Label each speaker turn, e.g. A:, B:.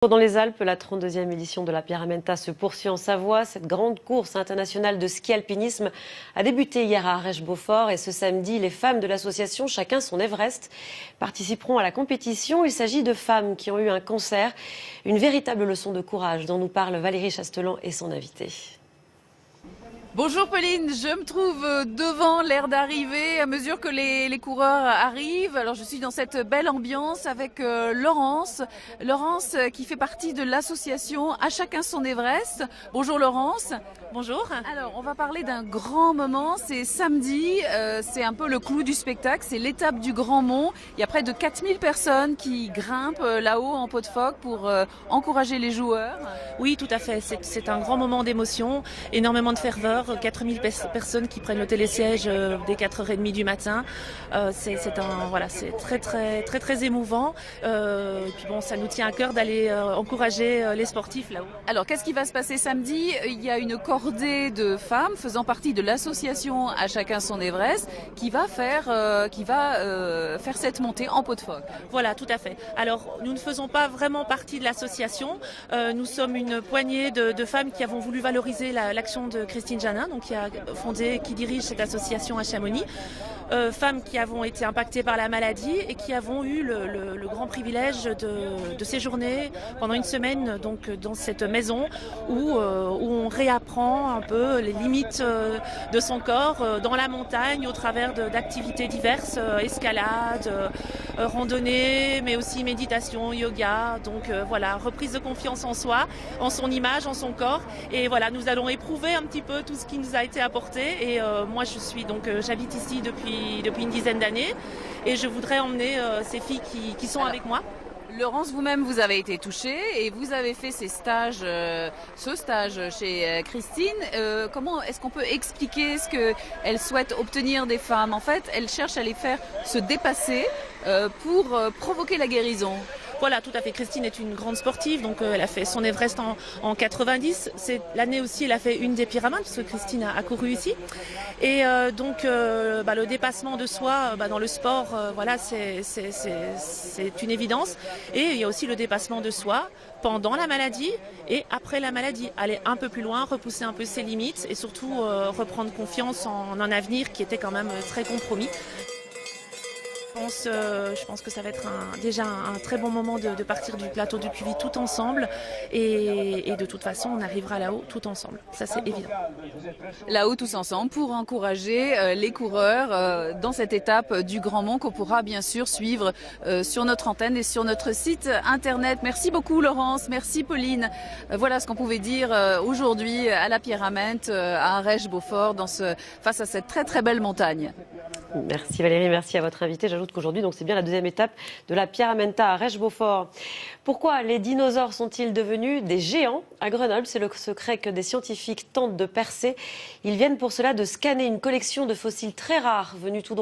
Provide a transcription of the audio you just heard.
A: Dans les Alpes, la 32e édition de la Pyramenta se poursuit en Savoie. Cette grande course internationale de ski alpinisme a débuté hier à Arèche-Beaufort et ce samedi, les femmes de l'association Chacun son Everest participeront à la compétition. Il s'agit de femmes qui ont eu un cancer, une véritable leçon de courage dont nous parle Valérie Chastelan et son invitée.
B: Bonjour Pauline, je me trouve devant l'aire d'arrivée à mesure que les coureurs arrivent. Alors je suis dans cette belle ambiance avec Laurence qui fait partie de l'association À Chacun son Everest. Bonjour Laurence.
C: Bonjour.
B: Alors on va parler d'un grand moment, c'est samedi, c'est un peu le clou du spectacle, c'est l'étape du Grand Mont. Il y a près de 4000 personnes qui grimpent là-haut en pot de phoque pour encourager les joueurs.
C: Oui, tout à fait, c'est un grand moment d'émotion, énormément de ferveur. 4000 personnes qui prennent le télésiège dès 4h30 du matin. C'est très émouvant. Puis bon, ça nous tient à cœur d'aller encourager les sportifs là-haut.
B: Alors, qu'est-ce qui va se passer samedi? Il y a une cordée de femmes faisant partie de l'association À Chacun son Everest qui va faire cette montée en pot de phoque.
C: Voilà, tout à fait. Alors, nous ne faisons pas vraiment partie de l'association. Nous sommes une poignée de femmes qui avons voulu valoriser l'action de Christine Janin, donc qui dirige cette association à Chamonix. Femmes qui avons été impactées par la maladie et qui avons eu le grand privilège de séjourner pendant une semaine donc dans cette maison où on réapprend un peu les limites de son corps dans la montagne au travers d'activités diverses, escalade, randonnée, mais aussi méditation, yoga. Donc voilà, reprise de confiance en soi, en son image, en son corps. Et voilà, nous allons éprouver un petit peu tout ce qui nous a été apporté. Et moi, j'habite ici depuis une dizaine d'années et je voudrais emmener ces filles qui sont avec moi.
B: Laurence, vous-même, vous avez été touchée et vous avez fait ce stage chez Christine. Comment est-ce qu'on peut expliquer ce qu'elle souhaite obtenir des femmes? En fait, elle cherche à les faire se dépasser pour provoquer la guérison.
C: Voilà, tout à fait. Christine est une grande sportive, donc elle a fait son Everest en 90. C'est l'année aussi, elle a fait une des pyramides, parce que Christine a couru ici. Et le dépassement de soi dans le sport, c'est une évidence. Et il y a aussi le dépassement de soi pendant la maladie et après la maladie. Aller un peu plus loin, repousser un peu ses limites et surtout reprendre confiance en un avenir qui était quand même très compromis. Je pense que ça va être déjà un très bon moment de partir du plateau du Puvis tout ensemble et de toute façon on arrivera là-haut tout ensemble, ça c'est évident.
B: Là-haut tous ensemble pour encourager les coureurs dans cette étape du Grand Mont qu'on pourra bien sûr suivre sur notre antenne et sur notre site internet. Merci beaucoup Laurence, merci Pauline. Voilà ce qu'on pouvait dire aujourd'hui à la Pyramenta à Arèche-Beaufort face à cette très très belle montagne.
A: Merci Valérie, merci à votre invité. J'ajoute qu'aujourd'hui, c'est bien la deuxième étape de la Pyramenta à Arèche-Beaufort. Pourquoi les dinosaures sont-ils devenus des géants à Grenoble? C'est le secret que des scientifiques tentent de percer. Ils viennent pour cela de scanner une collection de fossiles très rares venus tout droit